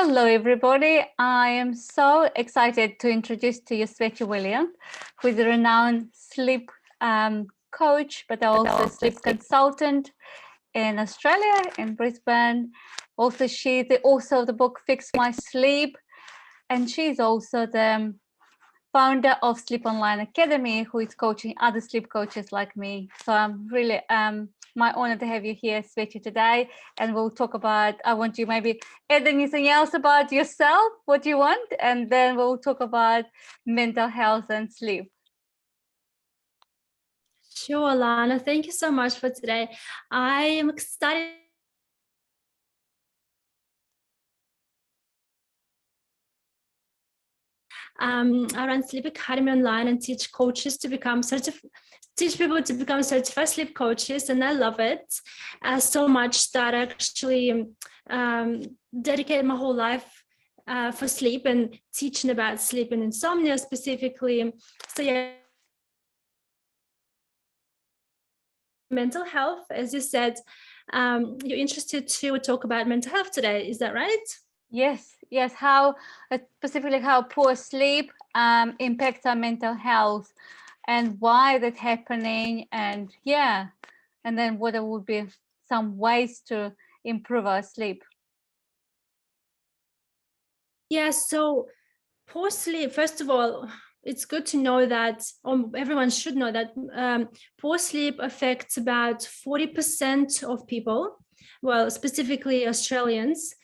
Hello, everybody. I am so excited to introduce to you Sveti Williams, who is a renowned sleep coach, but also a sleep consultant in Australia, in Brisbane. Also, she's the author of the book Fix My Sleep, and she's also the founder of Sleep Online Academy, who is coaching other sleep coaches like me. So I'm really my honor to have you here, Sveti, today. And we'll talk about, I want you maybe add anything else about yourself, what you want, and then we'll talk about mental health and sleep. Sure, Lana. Thank you so much for today. I am excited. I run Sleep Academy online and teach coaches to become teach people to become certified sleep coaches, and I love it so much that I actually dedicated my whole life for sleep and teaching about sleep and insomnia specifically. So yeah, mental health, as you said, you're interested to talk about mental health today. Is that right? Yes. How specifically how poor sleep impacts our mental health, and why that's happening, and then what would be some ways to improve our sleep. Yeah, so poor sleep, first of all, it's good to know that, or everyone should know that poor sleep affects about 40% of people, well, specifically Australians,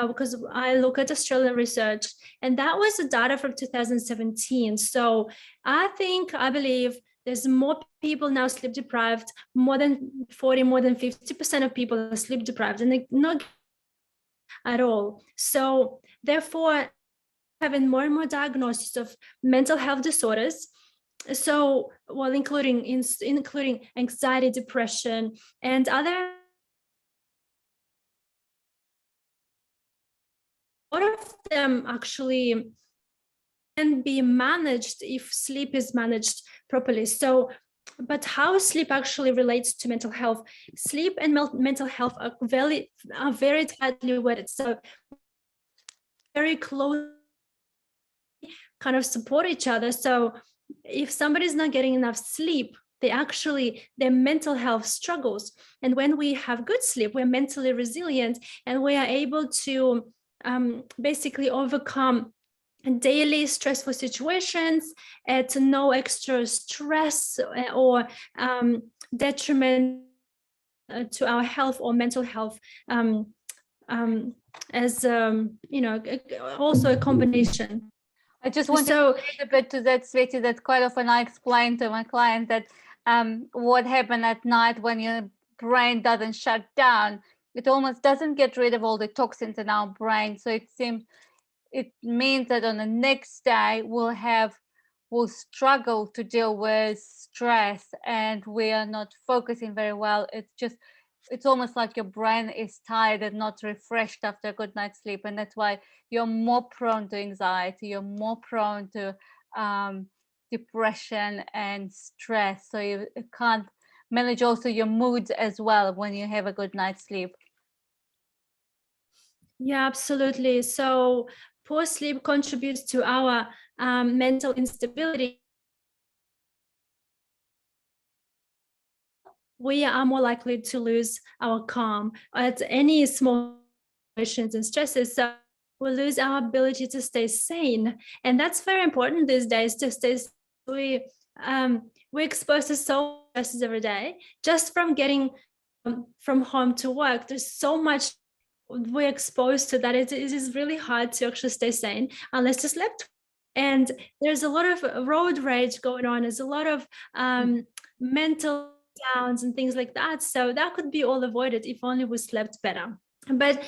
because I look at Australian research, and that was the data from 2017. So I believe there's more people now sleep deprived, more than 50% of people are sleep deprived, and they're not at all. So therefore, having more and more diagnoses of mental health disorders, so including anxiety, depression, and other. A lot of them actually can be managed if sleep is managed properly. So, but how sleep actually relates to mental health? Sleep and mental health are very tightly wedded. So very close, kind of support each other. So if somebody's not getting enough sleep, their mental health struggles. And when we have good sleep, we're mentally resilient, and we are able to basically overcome daily stressful situations at no extra stress or detriment to our health or mental health, as also a combination. I just want to add a bit to that, Sveti, that quite often I explain to my client that what happens at night when your brain doesn't shut down, it almost doesn't get rid of all the toxins in our brain. So it means that on the next day we'll struggle to deal with stress, and we are not focusing very well. It's almost like your brain is tired and not refreshed after a good night's sleep, and that's why you're more prone to anxiety, you're more prone to depression and stress. So you can't manage also your moods as well when you have a good night's sleep. Yeah, absolutely. So poor sleep contributes to our mental instability. We are more likely to lose our calm at any small situations and stresses. So we lose our ability to stay sane, and that's very important these days to stay. We're exposed to so much stresses every day, just from getting from home to work. There's so much we're exposed to that it is really hard to actually stay sane unless you slept. And there's a lot of road rage going on. There's a lot of mental downs and things like that. So that could be all avoided if only we slept better. But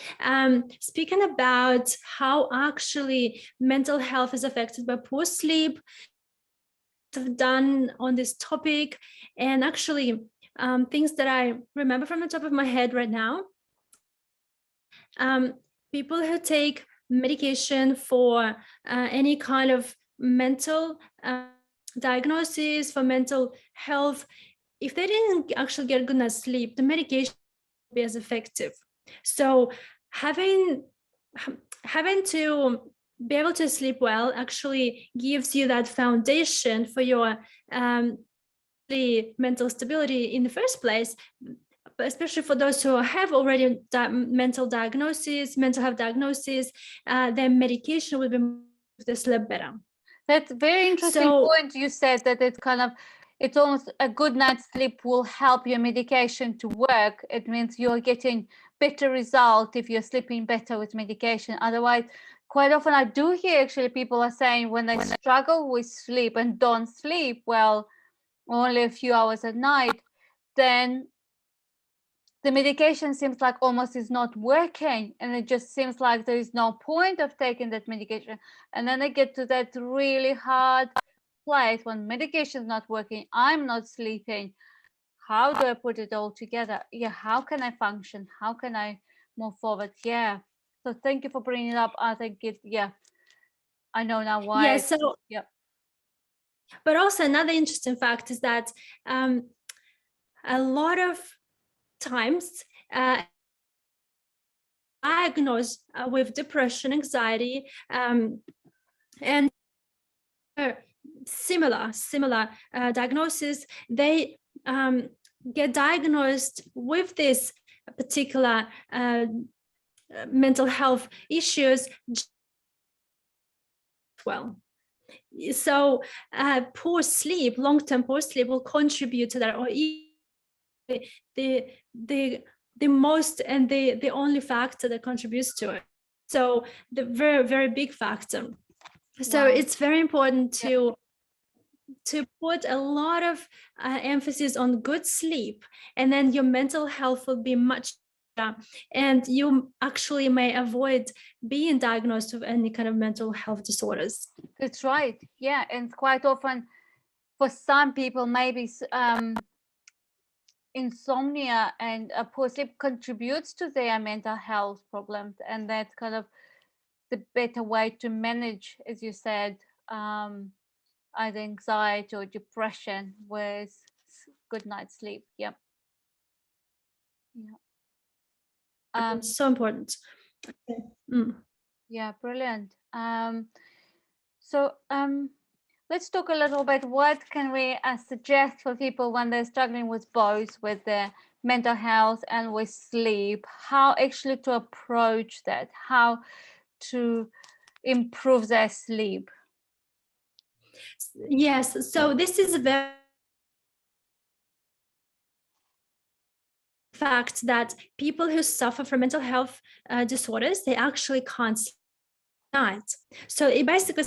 speaking about how actually mental health is affected by poor sleep, I've done on this topic, and actually things that I remember from the top of my head right now. People who take medication for any kind of mental diagnosis, for mental health, if they didn't actually get good night's sleep, the medication won't be as effective. So having having to be able to sleep well actually gives you that foundation for your the mental stability in the first place, but especially for those who have already mental health diagnosis, their medication will be to sleep better. That's a very interesting point. You said that it's almost a good night's sleep will help your medication to work. It means you're getting better result if you're sleeping better with medication. Otherwise, quite often I do hear actually people are saying when they struggle with sleep and don't sleep well, only a few hours at night, then the medication seems like almost is not working, and it just seems like there is no point of taking that medication. And then they get to that really hard place when medication is not working, I'm not sleeping. How do I put it all together? Yeah, how can I function? How can I move forward? Yeah. So thank you for bringing it up. I think I know now why. Yeah, so yeah. But also another interesting fact is that a lot of times diagnosed with depression, anxiety, and similar diagnosis, they get diagnosed with this particular mental health issues well. So long-term poor sleep will contribute to that, or the most and the only factor that contributes to it. So the very, very big factor. So it's very important to put a lot of emphasis on good sleep, and then your mental health will be much better, and you actually may avoid being diagnosed with any kind of mental health disorders. That's right. Yeah, and quite often for some people maybe insomnia and poor sleep contributes to their mental health problems, and that's kind of the better way to manage, as you said, either anxiety or depression with good night's sleep. Yep. Yeah. So important. Yeah, brilliant. So let's talk a little bit. What can we suggest for people when they're struggling with both, with their mental health and with sleep? How actually to approach that? How to improve their sleep? Yes, so this is a very fact that people who suffer from mental health disorders, they actually can't sleep at night. So it basically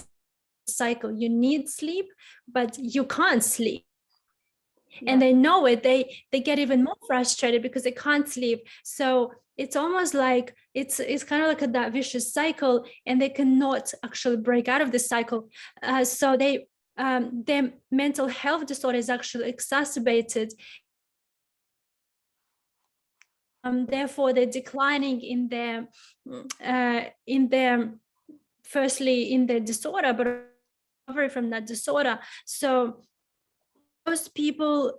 cycle. You need sleep, but you can't sleep. And they know it. They get even more frustrated because they can't sleep. So it's almost like it's kind of like that vicious cycle, and they cannot actually break out of this cycle. So their mental health disorder is actually exacerbated. Therefore, they're declining in their firstly in their disorder, but recovery from that disorder. So most people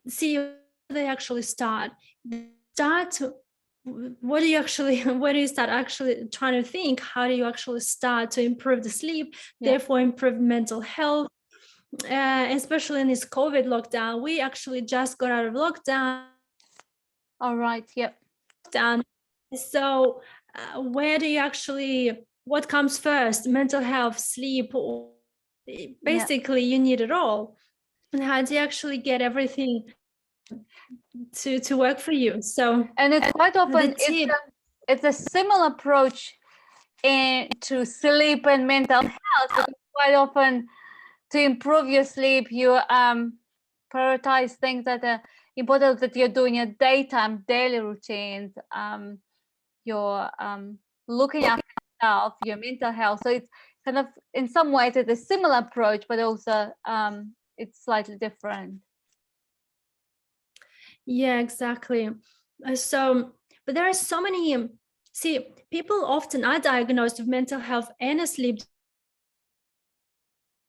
see they actually start what do you start actually trying to think? How do you actually start to improve the sleep, therefore improve mental health? Especially in this COVID lockdown, we actually just got out of lockdown. All right. Yep. Down. So where do you what comes first, mental health, sleep? Basically, you need it all. And how do you actually get everything to work for you? So, and it's quite often it's a similar approach to sleep and mental health, because quite often to improve your sleep, you prioritize things that are important, that you're doing your daytime daily routines, you're looking after yourself, your mental health. So it's kind of, in some ways it's a similar approach, but also it's slightly different. Yeah, exactly. So, but there are so many, people often are diagnosed with mental health and a sleep.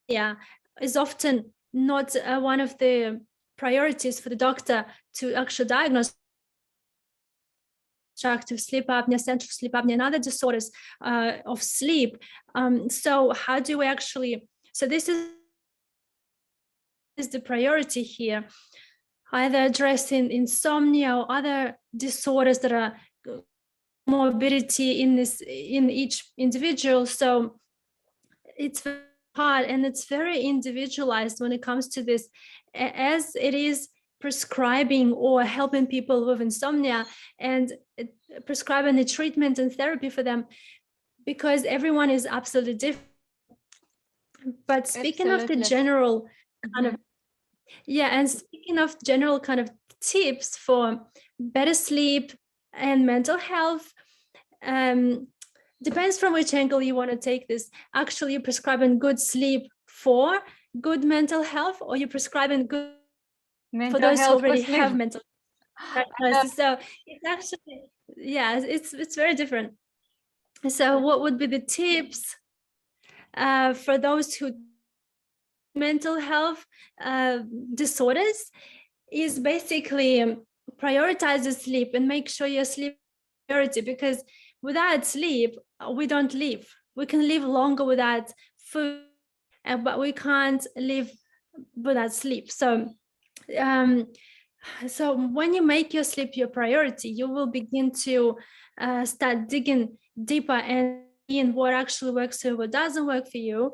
Yeah, is often not one of the priorities for the doctor to actually diagnose. obstructive sleep apnea, central sleep apnea, and other disorders of sleep. So how do we actually, so this is the priority here, either addressing insomnia or other disorders that are morbidity in each individual. So it's very hard and it's very individualized when it comes to this, as it is prescribing or helping people with insomnia and prescribing the treatment and therapy for them, because everyone is absolutely different. But speaking of the general kind of, and speaking of general kind of tips for better sleep and mental health, depends from which angle you want to take this. Actually, you're prescribing good sleep for good mental health, or you're prescribing good for those who already have mental health. So it's actually, it's very different. So what would be the tips for those who mental health disorders is basically prioritize the sleep and make sure your sleep priority, because without sleep we don't live. We can live longer without food, but we can't live without sleep. So so when you make your sleep your priority, you will begin to start digging deeper and in what actually works for you, what doesn't work for you.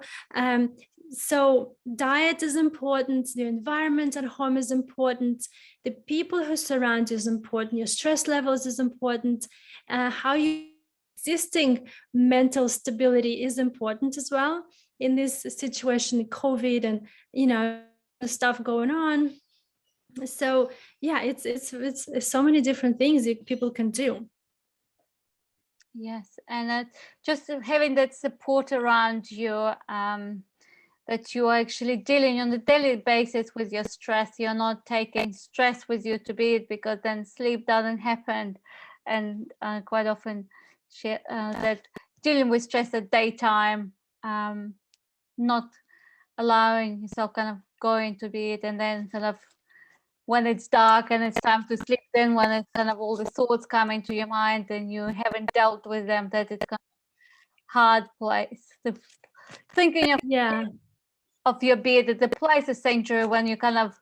So diet is important, the environment at home is important, the people who surround you is important, your stress levels is important, how you existing mental stability is important as well in this situation, COVID and stuff going on. So it's so many different things that people can do. Yes, and just having that support around you, that you are actually dealing on a daily basis with your stress. You're not taking stress with you to bed, because then sleep doesn't happen. And quite often that dealing with stress at daytime, not allowing yourself kind of going to bed, and then kind of when it's dark and it's time to sleep, then when it's kind of all the thoughts come into your mind and you haven't dealt with them, that it's kind of hard place. Thinking of your bed as a place of sanctuary when you kind of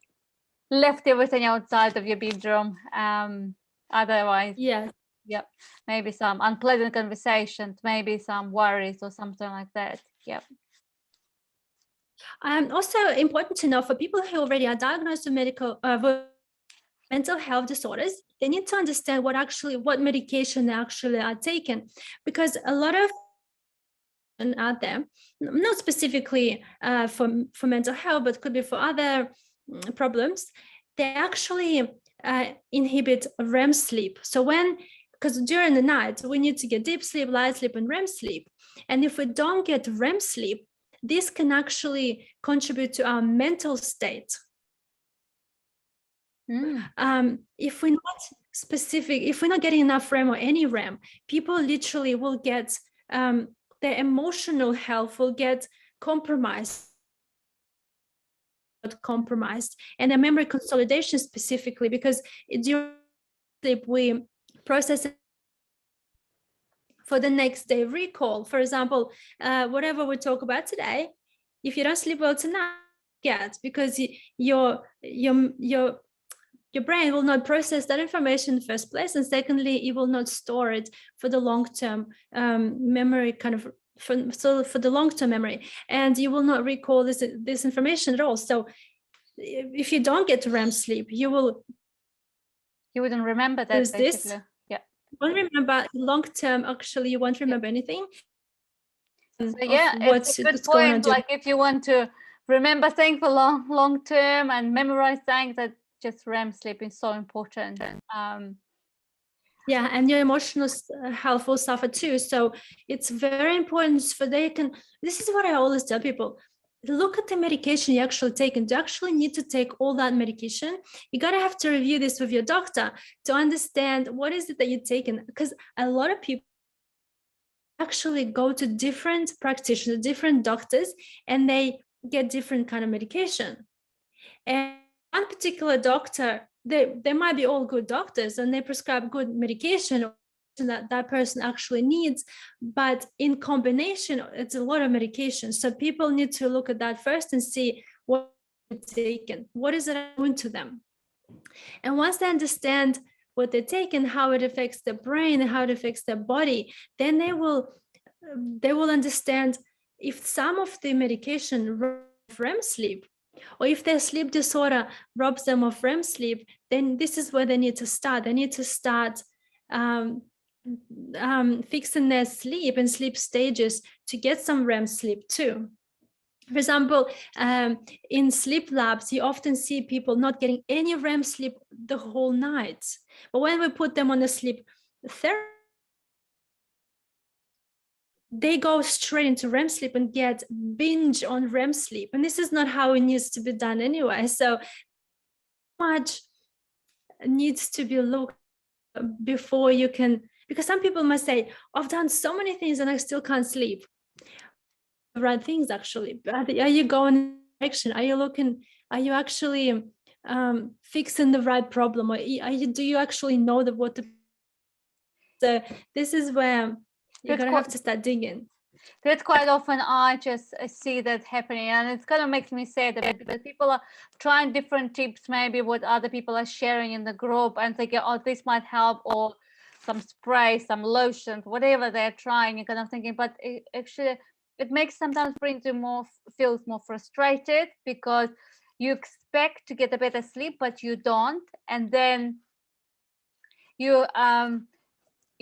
left everything outside of your bedroom. Otherwise, maybe some unpleasant conversations, maybe some worries or something like that. Also important to know for people who already are diagnosed with mental health disorders, they need to understand what medication they actually are taking, because a lot of out there, not specifically for mental health, but could be for other problems, they actually inhibit REM sleep. So because during the night we need to get deep sleep, light sleep, and REM sleep, and if we don't get REM sleep, this can actually contribute to our mental state. If we're not getting enough REM or any REM, people literally will get their emotional health will get compromised, and their memory consolidation specifically, because during sleep we process for the next day recall. For example, whatever we talk about today, if you don't sleep well tonight, because your brain will not process that information in the first place, and secondly, it will not store it for the long-term memory, kind of for the long-term memory, and you will not recall this information at all. So if you don't get REM sleep, you wouldn't remember that. This. You won't remember long-term. Actually, you won't remember anything. So it's a good point. Like if you want to remember things for long term and memorize things, that just REM sleep is so important. And your emotional health will suffer too. So it's very important this is what I always tell people: look at the medication you actually take, and do you actually need to take all that medication? You gotta have to review this with your doctor to understand what is it that you're taking, because a lot of people actually go to different practitioners, different doctors, and they get different kind of medication. And one particular doctor, they might be all good doctors and they prescribe good medication, that person actually needs, but in combination it's a lot of medication. So people need to look at that first and see what they're taking, what is it doing to them. And once they understand what they're taking, how it affects their brain and how it affects their body, then they will understand if some of the medication robs REM sleep, or if their sleep disorder robs them of REM sleep, then this is where they need to start. They need to start fixing their sleep and sleep stages to get some REM sleep too. For example, in sleep labs, you often see people not getting any REM sleep the whole night. But when we put them on a sleep therapy, they go straight into REM sleep and get binge on REM sleep. And this is not how it needs to be done anyway. So much needs to be looked before you can, because some people must say, I've done so many things and I still can't sleep. The right things, actually. Are you going in the direction? Are you looking, are you actually fixing the right problem? Or do you actually know that what the, so this is where you're going to have to start digging. That quite often I just see that happening, and it kind of makes me sad a bit, because people are trying different tips, maybe what other people are sharing in the group, and thinking, oh, this might help, or some spray, some lotions, whatever they're trying. You're kind of thinking, but it makes sometimes brings you feels more frustrated, because you expect to get a better sleep, but you don't, and then your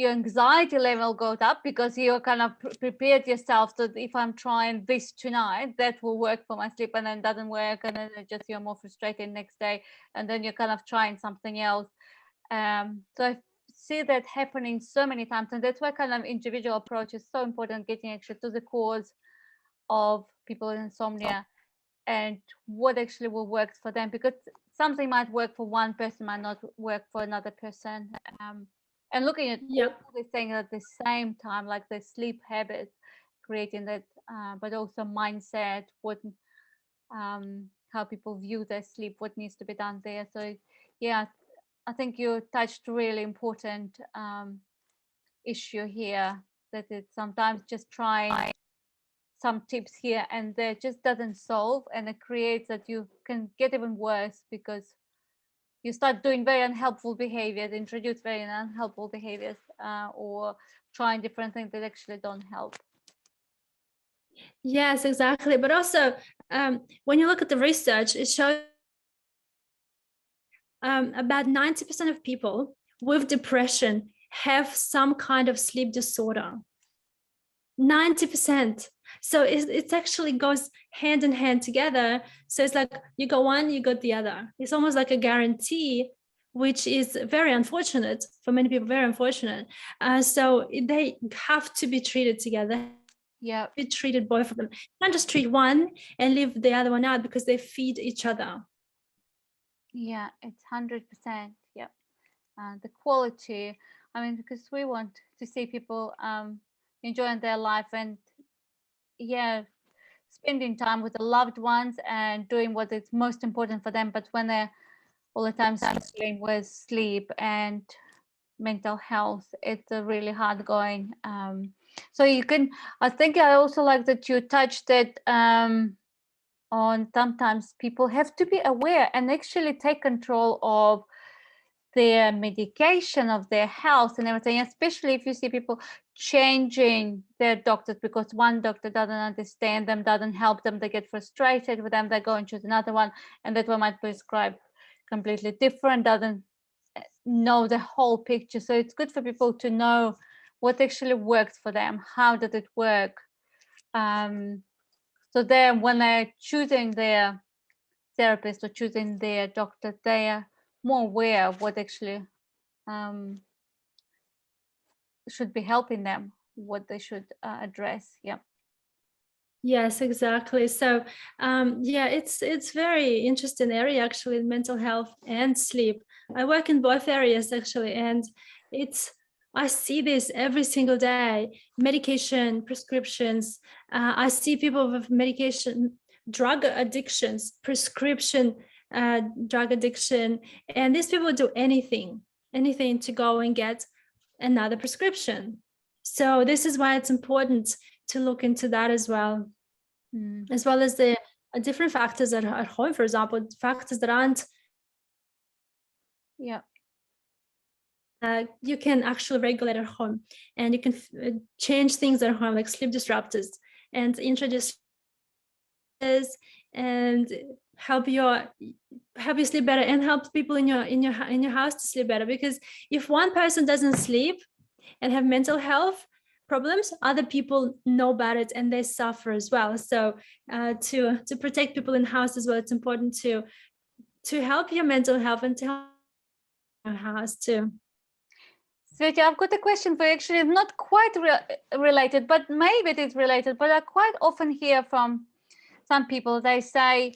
anxiety level goes up, because you kind of prepared yourself that if I'm trying this tonight, that will work for my sleep, and then it doesn't work, and then you're more frustrated next day, and then you're kind of trying something else. So I see that happening so many times, and that's why kind of individual approach is so important, getting actually to the cause of people with insomnia and what actually will work for them, because something might work for one person, might not work for another person. And looking at all these things at the same time, like the sleep habits, creating that, but also mindset, how people view their sleep, what needs to be done there. So yeah, I think you touched really important issue here, that it's sometimes just trying some tips here and there just doesn't solve, and it creates that you can get even worse, because you start doing very unhelpful behaviors, introduce very unhelpful behaviors, or trying different things that actually don't help. Yes, exactly. But also, when you look at the research, it shows about 90% of people with depression have some kind of sleep disorder. 90%. So it actually goes hand in hand together. So it's like you got one, you got the other. It's almost like a guarantee, which is very unfortunate for many people, very unfortunate. So they have to be treated together. Yeah, be treated both of them. You can't just treat one and leave the other one out, because they feed each other. Yeah, it's 100%. Yeah, the quality. I mean, because we want to see people enjoying their life, and spending time with the loved ones and doing what is most important for them. But when they're all the time struggling with sleep and mental health, it's a really hard going. So I think I also like that you touched it on, sometimes people have to be aware and actually take control of their medication, of their health and everything, especially if you see people changing their doctors because one doctor doesn't understand them, doesn't help them, they get frustrated with them, they go and choose another one, and that one might prescribe completely different, doesn't know the whole picture. So it's good for people to know what actually works for them, how did it work, so then when they're choosing their therapist or choosing their doctor, they are more aware of what actually should be helping them, what they should address. Yeah. Yes, exactly. So it's very interesting area, actually, mental health and sleep. I work in both areas, actually, and I see this every single day. Medication, prescriptions. I see people with medication, drug addictions, prescription drug addiction, and these people do anything to go and get another prescription. So this is why it's important to look into that as well, as well as the different factors at home, for example, factors that aren't. Yeah. You can actually regulate at home, and you can change things at home, like sleep disruptors, and introduce and help you sleep better, and help people in your house to sleep better. Because if one person doesn't sleep and have mental health problems, other people know about it and they suffer as well. So to protect people in house as well, it's important to help your mental health and to help your house too. Sveti, I've got a question for you. Actually, it's not quite related, but maybe it is related. But I quite often hear from some people, they say,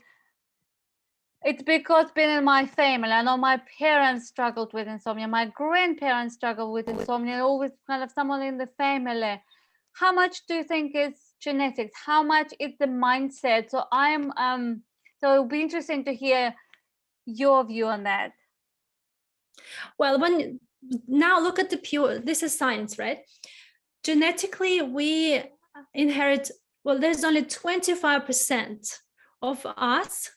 it's because being in my family. I know my parents struggled with insomnia, my grandparents struggled with insomnia, always kind of someone in the family. How much do you think is genetics? How much is the mindset? So so it'll be interesting to hear your view on that. Well, now look at this is science, right? Genetically, we inherit, well, there's only 25% of us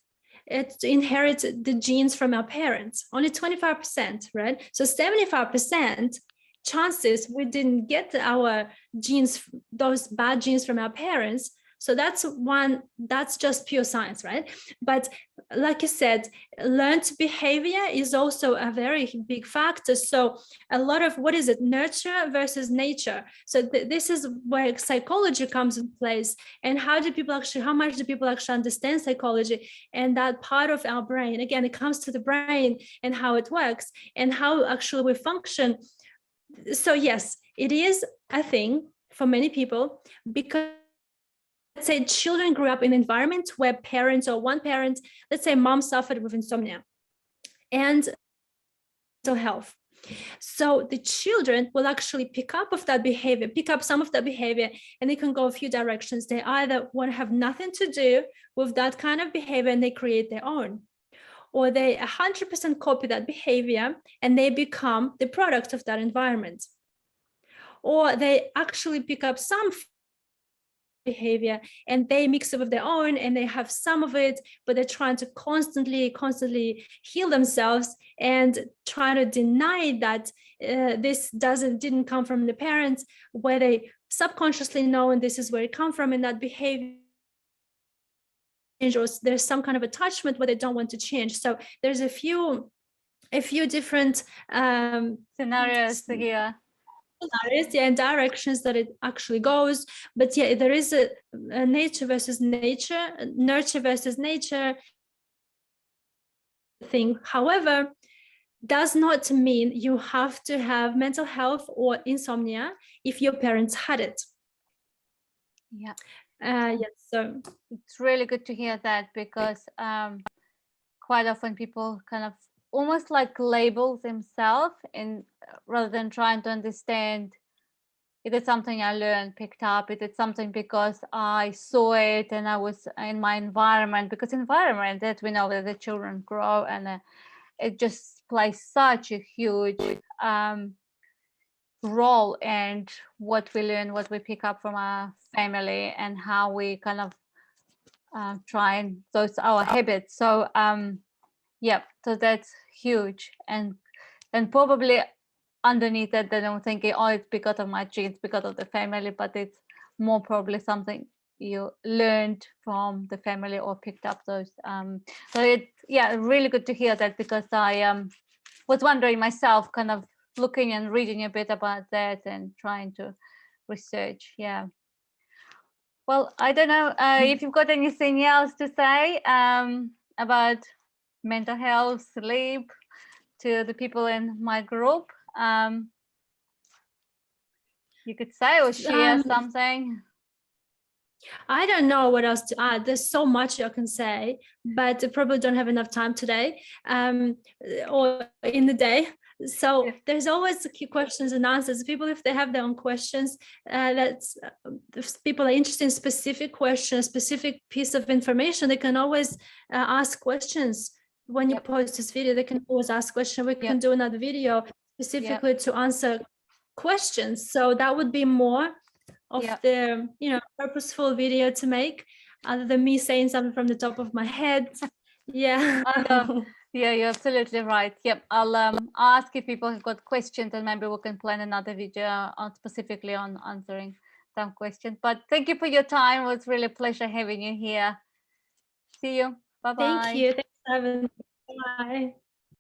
inherit the genes from our parents, only 25%, right? So 75% chances we didn't get our genes, those bad genes from our parents. So that's just pure science, right? But like you said, learned behavior is also a very big factor. So a lot of, what is it, nurture versus nature. So this is where psychology comes in place. And how much do people actually understand psychology and that part of our brain? Again, it comes to the brain and how it works and how actually we function. So yes, it is a thing for many people, because let's say children grew up in an environment where parents or one parent, let's say mom suffered with insomnia and mental health. So the children will actually pick up some of that behavior, and they can go a few directions. They either want to have nothing to do with that kind of behavior and they create their own, or they 100% copy that behavior and they become the product of that environment. Or they actually pick up some behavior and they mix it with their own and they have some of it, but they're trying to constantly heal themselves and try to deny that this didn't come from the parents, where they subconsciously know and this is where it comes from, and that behavior, or there's some kind of attachment where they don't want to change. So there's a few different scenarios here. And directions that it actually goes. But yeah, there is a nature versus nature, nurture versus nature thing. However, does not mean you have to have mental health or insomnia if your parents had it. Yeah. Yes, so it's really good to hear that, because quite often people kind of almost like label themselves, and rather than trying to understand, is it something I learned, picked up, is it something because I saw it and I was in my environment, because environment, that we know that the children grow, and it just plays such a huge role in what we learn, what we pick up from our family, and how we kind of try and those our habits. So yeah, so that's huge. And probably underneath that, they don't think, oh, it's because of my genes, because of the family, but it's more probably something you learned from the family or picked up those. So it's, yeah, really good to hear that, because I was wondering myself, kind of looking and reading a bit about that and trying to research. Yeah. Well, I don't know if you've got anything else to say about mental health, sleep, to the people in my group. You could say or share something. I don't know what else to add. There's so much I can say, but I probably don't have enough time today or in the day. So there's always questions and answers. People, if they have their own questions, if people are interested in specific questions, specific piece of information, they can always ask questions. When you post this video, they can always ask questions. We can do another video specifically to answer questions. So that would be more of Yeah. the, purposeful video to make, other than me saying something from the top of my head. Yeah. I know. Yeah, you're absolutely right. Yep, I'll ask if people have got questions, and maybe we can plan another video on specifically on answering some questions. But thank you for your time. It was really a pleasure having you here. See you. Bye bye. Thank you. Thanks for having me. Bye.